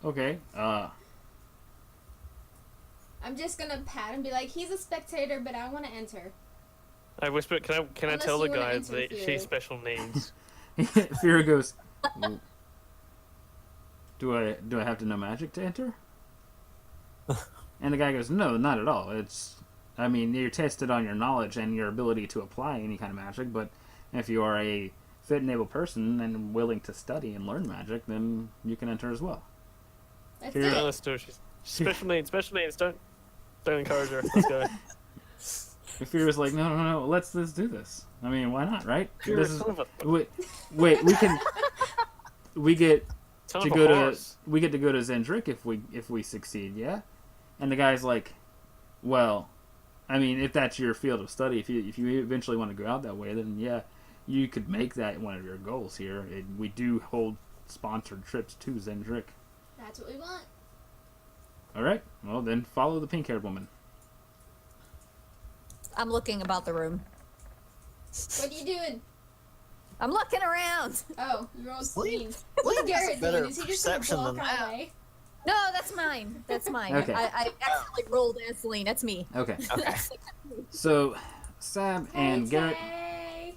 okay. I'm just gonna pat and be like, he's a spectator, but I want to enter. I whisper. Can I Unless tell the you wanna guys that interfere. she's special needs? Fira goes. Do I have to know magic to enter? And the guy goes, no, not at all. I mean, you're tested on your knowledge and your ability to apply any kind of magic, but if you are a fit and able person and willing to study and learn magic, then you can enter as well. That's Here. No, it. let's do it. She's special needs. Special needs. Don't encourage her. Let's go. If Fira's like, no, let's do this. I mean, why not, right? You're a This is son of a- wait, we get Time to for go horse. we get to go to Zendrick if we succeed, yeah? And the guy's like, well, I mean, if that's your field of study, if you eventually want to go out that way, then yeah, you could make that one of your goals here. We do hold sponsored trips to Zendrick. That's what we want. All right, well then follow the pink-haired woman. I'm looking about the room. What are you doing? I'm looking around. Oh, you're all Sleep. clean. Sleep What's has a Garrett better doing? Is he just gonna perception walk than our that. way? No, that's mine. That's mine. Okay. I accidentally rolled as Celine. That's me. Okay, Okay. so Sab and Garrett, Hey.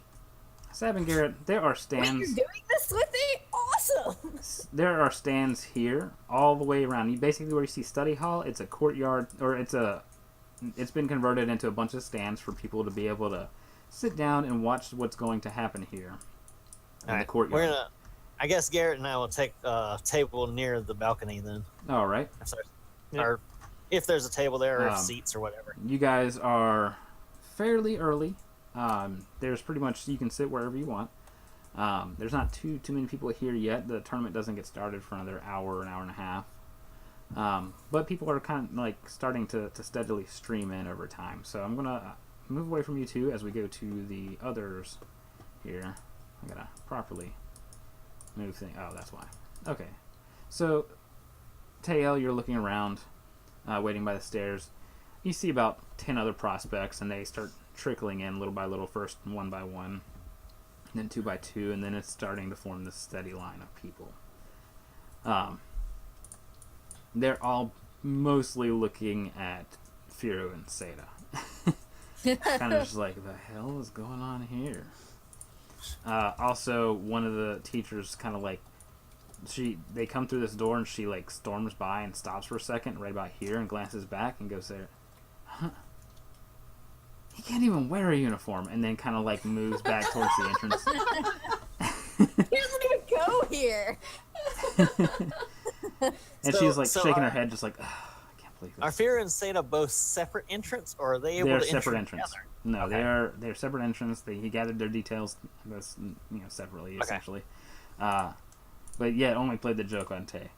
there are Wait, stands. you're doing this with me? Awesome. There are stands here all the way around. You basically where you see study hall, it's a courtyard, or it's been converted into a bunch of stands for people to be able to sit down and watch what's going to happen here in the Alright, courtyard. I guess Garrett and I will take a table near the balcony then. All right, If there's, Yep. or if there's a table there, or if Um, seats or whatever. you guys are fairly early. There's pretty much you can sit wherever you want. There's not too many people here yet. The tournament doesn't get started for another hour, an hour and a half. But people are kind of like starting to steadily stream in over time. So I'm gonna move away from you two as we go to the others here. I gotta properly move thing. Oh, that's why. Okay. So Tael, you're looking around, waiting by the stairs. You see about 10 other prospects, and they start trickling in little by little. First one by one, then two by two, and then it's starting to form this steady line of people. They're all mostly looking at Firu and Seda. Kind of just like, the hell is going on here? Also, one of the teachers kind of like, they come through this door and she like storms by and stops for a second right about here and glances back and goes there, huh? He can't even wear a uniform, and then kind of like moves back towards the entrance. He doesn't even go here. And she's like shaking her head just like, "Ugh, I can't believe Are this. Fear and Seda both separate entrants, or are they able They're to separate enter entrants. together? No, Okay. they're separate entrants. He gathered their details, separately, Okay. essentially. But yeah, only played the joke on Tay.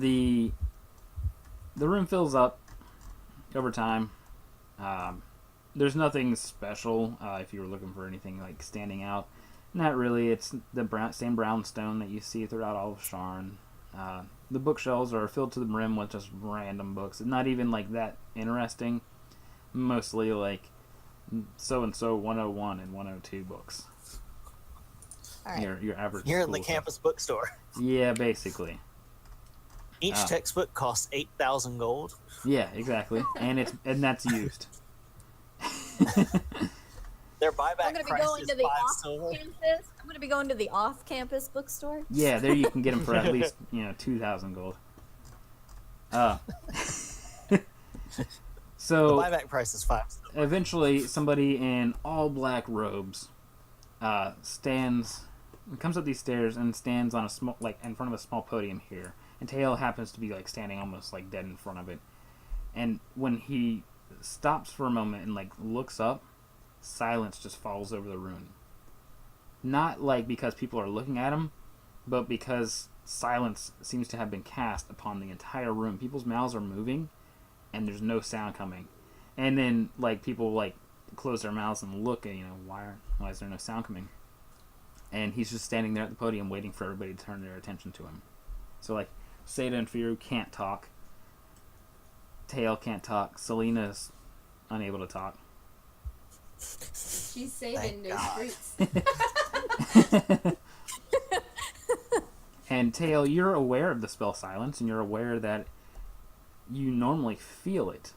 The room fills up over time. There's nothing special if you were looking for anything like standing out. Not really. It's the same brownstone that you see throughout all of Sharn. The bookshelves are filled to the brim with just random books. Not even like that interesting. Mostly like so-and-so 101 and 102 books. All right. Your average You're in the school stuff. campus bookstore. Yeah, basically. Each textbook costs 8,000 gold. Yeah, exactly. And that's used. Their I'm buyback gonna be price going is to the 5 silver. off-campus. I'm gonna be going to the off-campus bookstore. Yeah, there you can get them for at least 2,000 gold. So The buyback price is 5 silver. eventually, somebody in all black robes comes up these stairs and stands on in front of a small podium here. And Tail happens to be like standing almost like dead in front of it. And when he stops for a moment and like looks up, silence just falls over the room. Not like because people are looking at him, but because silence seems to have been cast upon the entire room. People's mouths are moving, and there's no sound coming. And then like people like close their mouths and look, and why is there no sound coming? And he's just standing there at the podium waiting for everybody to turn their attention to him. So like Seda and Firu can't talk. Tail can't talk. Selena's unable to talk. She's saving Thank those God. fruits. And Tail, you're aware of the spell silence, and you're aware that you normally feel it.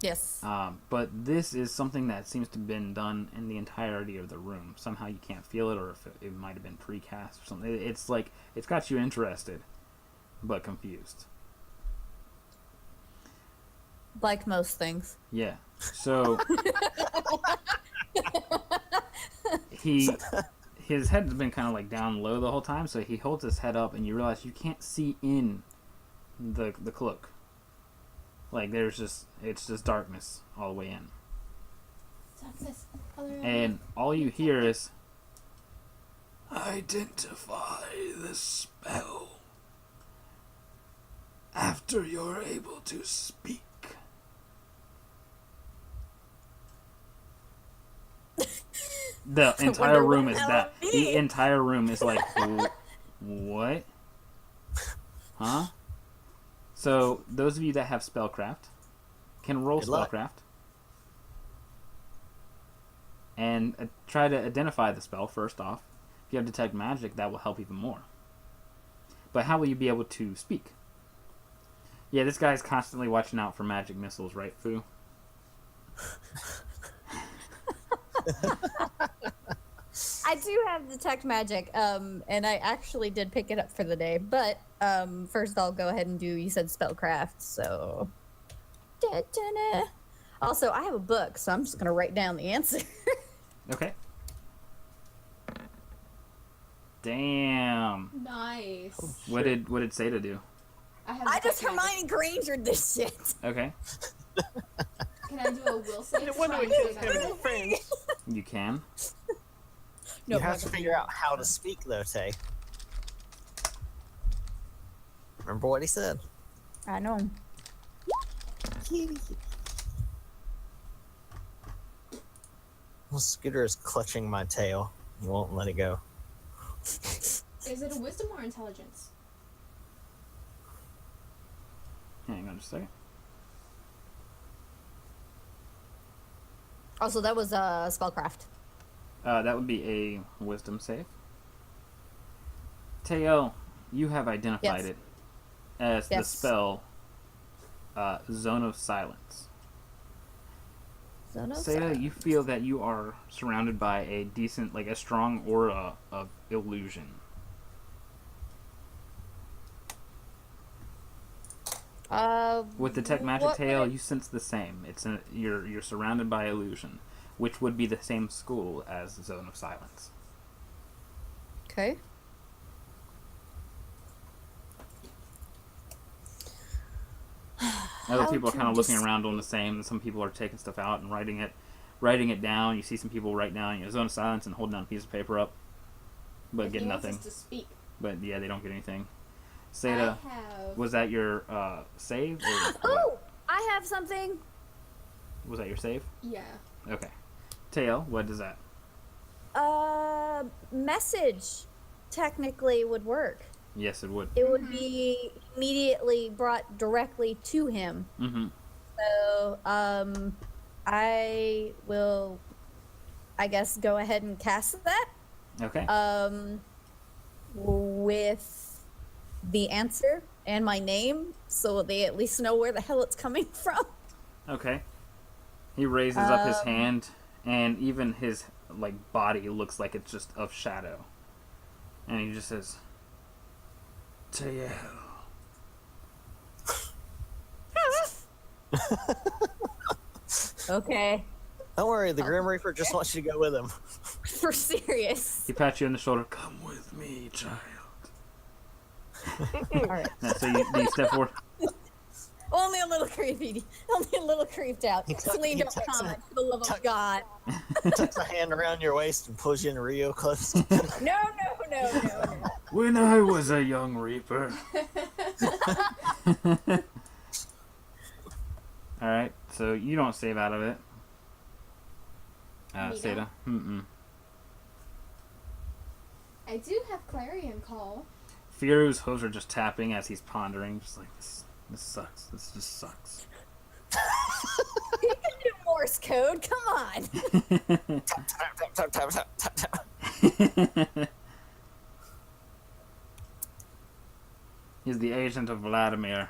Yes. But this is something that seems to have been done in the entirety of the room. Somehow you can't feel it, or if it might have been precast or something. It's like, it's got you interested, but confused. Like most things. Yeah. So his head's been kind of like down low the whole time, so he holds his head up, and you realize you can't see in the cloak. Like it's just darkness all the way in. Success. Other And all you hear is Identify the spell after you're able to speak. The entire Wonder room what is that that. would The be. entire room is like, what? Huh? So, those of you that have spellcraft can roll Good luck. spellcraft and try to identify the spell first off. If you have detect magic, that will help even more. But how will you be able to speak? Yeah, this guy's constantly watching out for magic missiles, right, Fu? I do have detect magic, and I actually did pick it up for the day. But first, I'll go ahead and do. You said spellcraft, so. Da-da-da. Also, I have a book, so I'm just gonna write down the answer. Okay. Damn. Nice. What did Seda do? I have. I just detect magic. Hermione Grangered this shit. Okay. Can I do a will save? No to wonder try we and can't say have that? any friends. You can. No, You have to figure out how to speak, though, Tay. Remember what he said. I know. Well, Scooter is clutching my tail. He won't let it go. Is it a wisdom or intelligence? Hang on just a second. Also, that was spellcraft. That would be a wisdom save. Teo, you have identified Yes. it as the Yes. spell Zone of Silence. So no Seda, you feel that you are surrounded by a decent, like a strong aura of illusion. With Detect Magic what Tail, would you sense the same. You're surrounded by illusion, which would be the same school as the Zone of Silence. Okay. Other How people are to kind of looking around doing the same. Some people are taking stuff out and writing it down. You see some people write down Zone of Silence and holding down a piece of paper up, but If get he wants nothing. us to speak. But yeah, they don't get anything. Seda, I have. was that your save? Or what? Oh, I have something. Was that your save? Yeah. Okay. Tail, what does that? Message technically would work. Yes, it would. It would be immediately brought directly to him. Mm-hmm. So, I will, I guess, go ahead and cast that. Okay. With the answer and my name, so they at least know where the hell it's coming from. Okay. He raises up his hand, and even his body looks like it's just of shadow. And he just says, Tael. Okay, Don't worry, the Grim Reaper just wants you to go with him. for serious. he pats you on the shoulder. Come with me, child. All right. So you step forward. Only a little creepy. Only a little creeped out. Celine, don't tucks comment. it. For the love of God. Tucks a hand around your waist and pulls you in real close. No. When I was a young reaper. Alright, so you don't save out of it. Me Seda. Mm-mm. I do have clarion call. Firu's hooves are just tapping as he's pondering, just like, this sucks. This just sucks. You can do Morse code. Come on. Tap, tap, tap, tap, tap, tap, tap. He's the agent of Vladimir.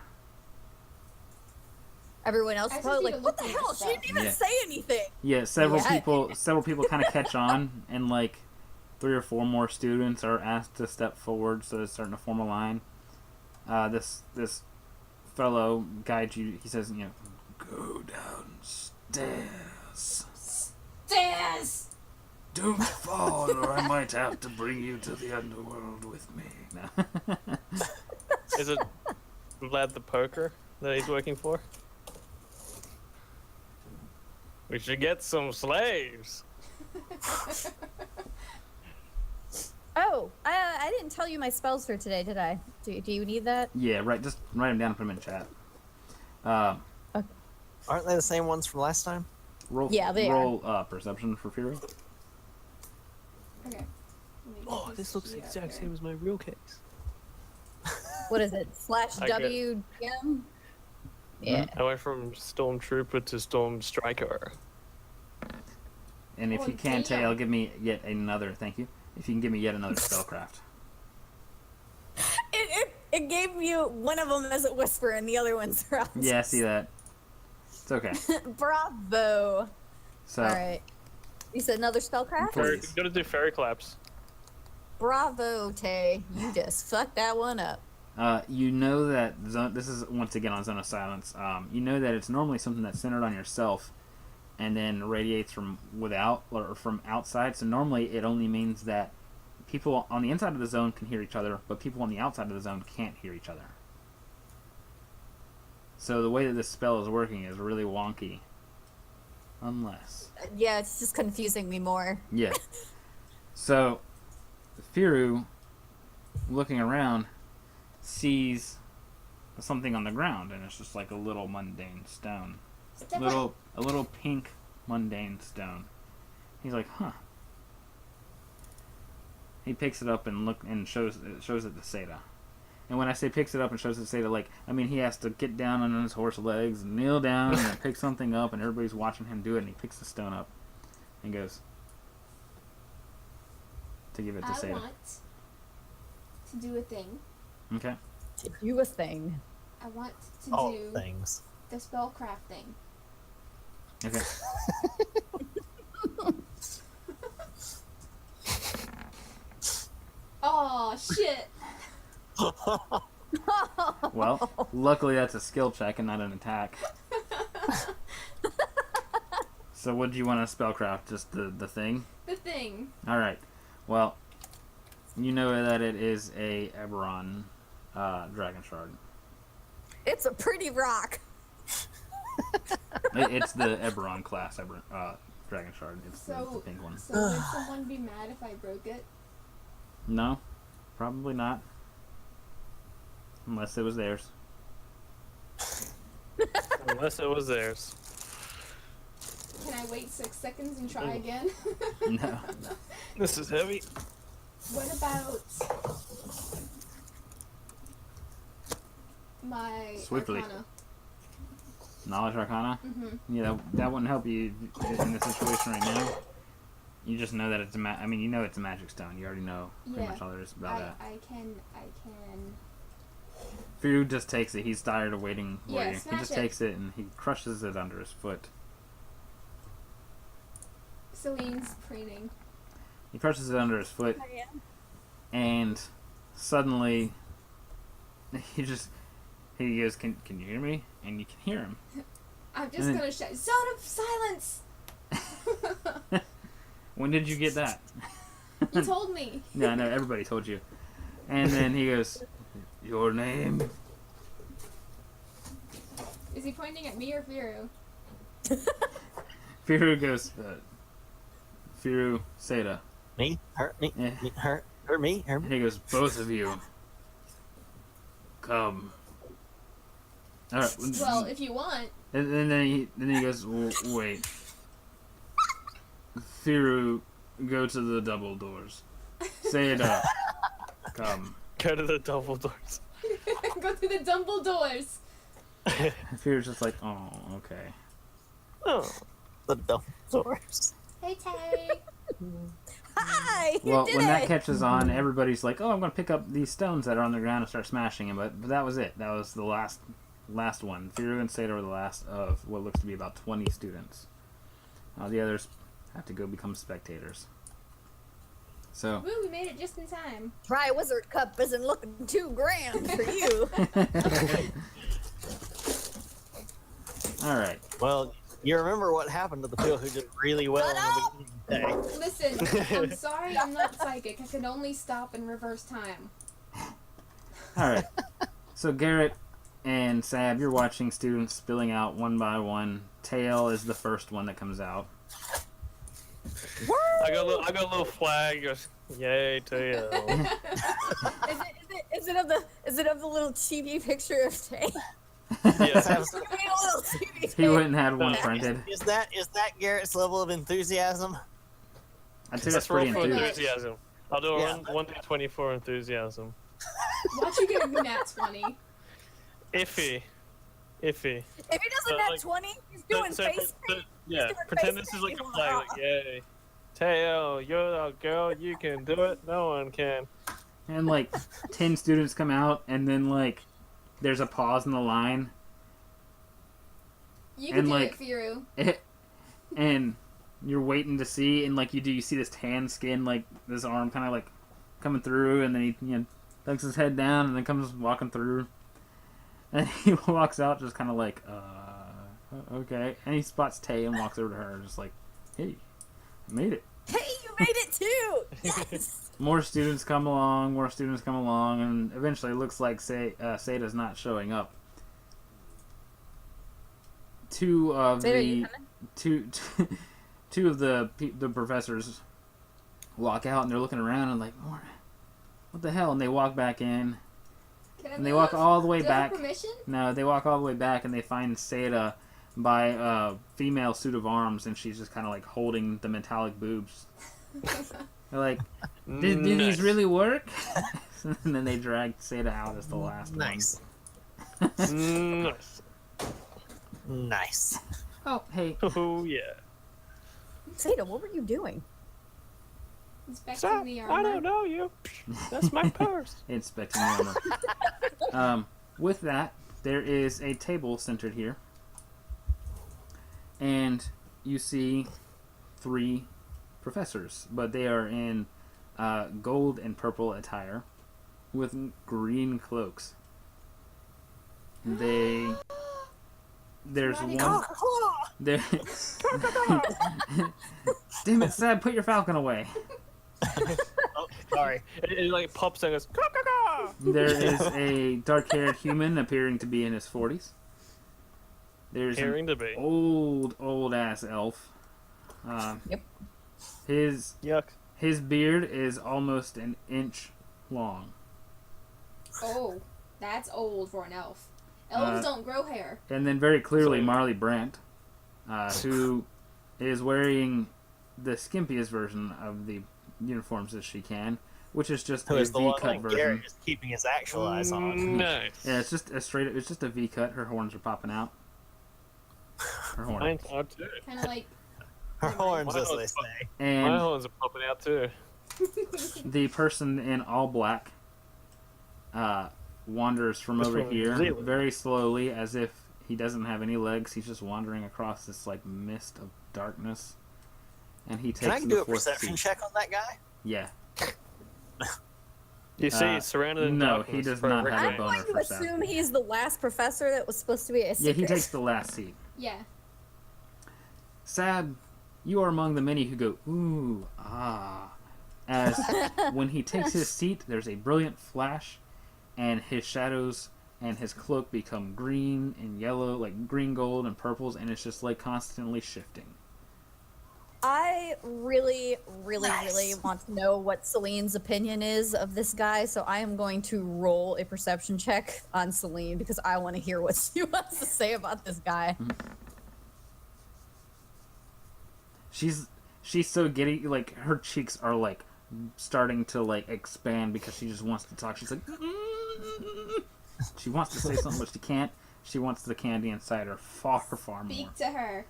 Everyone else I is just probably need like, to "What look the through hell? this She didn't stuff." even Yeah. say anything." Yeah, several Yeah. people kind of catch on, and 3 or 4 more students are asked to step forward, so they're starting to form a line. This fellow guides you. He says, Go downstairs. Stairs! Don't fall, or I might have to bring you to the underworld with me. no. Is it Vlad the Poker that he's working for? We should get some slaves. Oh, Oh, I didn't tell you my spells for today, did I? Do you need that? Yeah, right. Just write them down and put them in chat. Aren't they the same ones from last time? Roll. Yeah, they roll perception for Firo. Okay. Let me Oh, get this looks the sheet up exact here. same as my real case. What is it? I get- /WM? Yeah. I went from Stormtrooper to Storm Striker. And if Oh, you can, damn. Tail, give me yet another. Thank you. If you can give me yet another spellcraft. It gave you one of them as a whisper and the other one's around. Yeah, I see that. It's okay. Bravo. So, All right. You said another spellcraft? Please. You gotta do fairy claps. Bravo, Tay. You just fucked that one up. you know that this is once again on Zone of Silence. You know that it's normally something that's centered on yourself, and then radiates from without or from outside. So normally it only means that people on the inside of the zone can hear each other, but people on the outside of the zone can't hear each other. So the way that this spell is working is really wonky. Unless. Yeah, it's just confusing me more. Yeah. So, Firu, looking around, sees something on the ground, and it's just like a little mundane stone. Step A little pink mundane stone. He's like, huh. He picks it up and shows it to Seda. And when I say picks it up and shows it to Seda, like, I mean he has to get down on his horse legs and kneel down and then pick something up, and everybody's watching him do it, and he picks the stone up and goes to give it to I Seda. want to do a thing. Okay. To do a thing. I want to All do things. the spellcraft thing. Okay. Oh shit! Well, luckily that's a skill check and not an attack. So what do you want to spellcraft? Just the thing? The thing. Alright. Well, you know that it is a Eberron dragon shard. It's a pretty rock. It's the Eberron class dragon shard. It's the So, pink one. so would someone be mad if I broke it? No, probably not. Unless it was theirs. Unless it was theirs. Can I wait 6 seconds and try again? No. This is heavy. What about my Swiftly. Arcana? Knowledge Arcana? Mm-hmm. Yeah, that wouldn't help you in this situation right now. You just know that it's you know it's a magic stone. You already know pretty Yeah. much all there is about that. I can. Firu just takes it. He's tired of waiting for Yeah, you. He smash just it. takes it and he crushes it under his foot. Celine's preening. He crushes it under his foot, and suddenly he goes, "Can you hear me?" And you can hear him. I'm just And then- gonna shout, "Zone of silence!" When did you get that? You told me. No, I know everybody told you. And then he goes, "Your name?" Is he pointing at me or Firu? Firu goes, "Firu, Seda." Me? Her? Me? Yeah. Me? Her? Her? Me? Her? And he goes, "Both of you, come." All right. Well, if you want. And then he goes, "Wait, Firu, go to the double doors. Seda, come." Go to the double doors. Go through the Dumbledores. Firu's just like, "Oh, okay." Oh, the double doors. Hey, Tay. Hi! You Well, did when that it! catches on, everybody's like, "Oh, I'm gonna pick up these stones that are on the ground and start smashing them." But that was it. That was the last one. Firu and Seda were the last of what looks to be about 20 students. The others have to go become spectators. So. Woo, we made it just in time. Dry Wizard Cup isn't looking too grand for you. All right. Well, you remember what happened to the people who did really well in the beginning of the day. Listen, I'm sorry I'm not psychic. I can only stop and reverse time. All right. So Garrett and Sab, you're watching students spilling out one by one. Tail is the first one that comes out. I got a little flag. Goes, Yay, Teo. Is it of the little TV picture of Tay? Yeah. Have- You made a little TV He went and had one No. printed. Is that Garrett's level of enthusiasm? I'd say that's Let's roll pretty for enthused. enthusiasm. I'll do a Yeah. 1 to 24 enthusiasm. Watch you get a nat 20. Iffy. If he doesn't So, have like- 20, he's doing face paint. Yeah, doing pretend face this is like a paint. flag. Like, yay. Teo, you're a girl. You can do it. No one can. And like 10 students come out, and then like there's a pause in the line, You can And, do like- it, Firu. and you're waiting to see, and like you see this tan skin, like this arm kind of like coming through, and then he tucks his head down, and then comes walking through, and he walks out just kind of like okay, and he spots Tay and walks over to her, just like, hey, I made it. Hey, you made it too! Yes! More students come along, and eventually it looks like Sada's not showing up. Two of Seda, you the two of the professors walk out, and they're looking around and like, what the hell? And they walk back in, Can I and they move? walk all the way Do I have back. permission? No, they walk all the way back, and they find Seda by a female suit of arms, and she's just kind of like holding the metallic boobs. They're like, did these really work? And then they drag Seda out as the last Nice. Nice. Nice. one. Oh, hey. Oh, yeah. Seda, what were you doing? Inspecting So, the armor. I don't know you. That's my purse. Inspecting the armor. With that, there is a table centered here. And you see 3 professors, but they are in gold and purple attire with green cloaks. There's one. There. Damn it, Sad! Put your falcon away. Oh, sorry. It like pops and goes, "Caw-caw-caw!" There is a dark-haired human appearing to be in his 40s. There's an Hearing to be. old ass elf. Yep. Yuck. His beard is almost an inch long, Oh, that's old for an elf. Elves don't grow hair. and then very clearly Same. Marley Brandt, who is wearing the skimpiest version of the uniforms that she can, which is just Who a is the one V-cut that version. Garrett is keeping his actual eyes on? Nice. Yeah, it's just a V-cut. Her horns are popping out. Her horns. Mine are too. Kind of like Her horns, as Wow. they say. My And horns are popping out too. the person in all black wanders from This over one, here Zealand. very slowly, as if he doesn't have any legs. He's just wandering across this like mist of darkness, and he takes Can I the do a 4th perception seat. check on that guy? Yeah. You see, Uh, he's surrounded in no, darkness he does for a not have a reckoning. boner I'm going for to Sad. assume he's the last professor that was supposed to be a Yeah, secret. he takes the last seat. yeah. Sad, you are among the many who go, ooh, ah. As when he takes his seat, there's a brilliant flash, and his shadows and his cloak become green and yellow, like green, gold, and purples, and it's just like constantly shifting. I really, really, Nice. really want to know what Celine's opinion is of this guy, so I am going to roll a perception check on Celine because I want to hear what she wants to say about this guy. She's so giddy, like her cheeks are like starting to like expand because she just wants to talk. She's like, she wants to say something but she can't. She wants the candy inside her far more. Speak to her.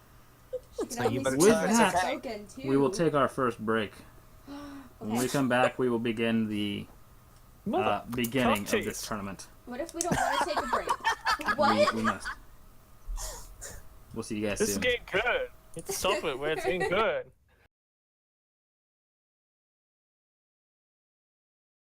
She can So you only better speak tell her when it's she's okay. spoken to. We will take our first break. When we Okay. come back, we will begin the beginning of Cocktease. this tournament. What if we don't want to take a break? What? We must. We'll see you guys This is soon. getting good. It's stop it where it's getting good.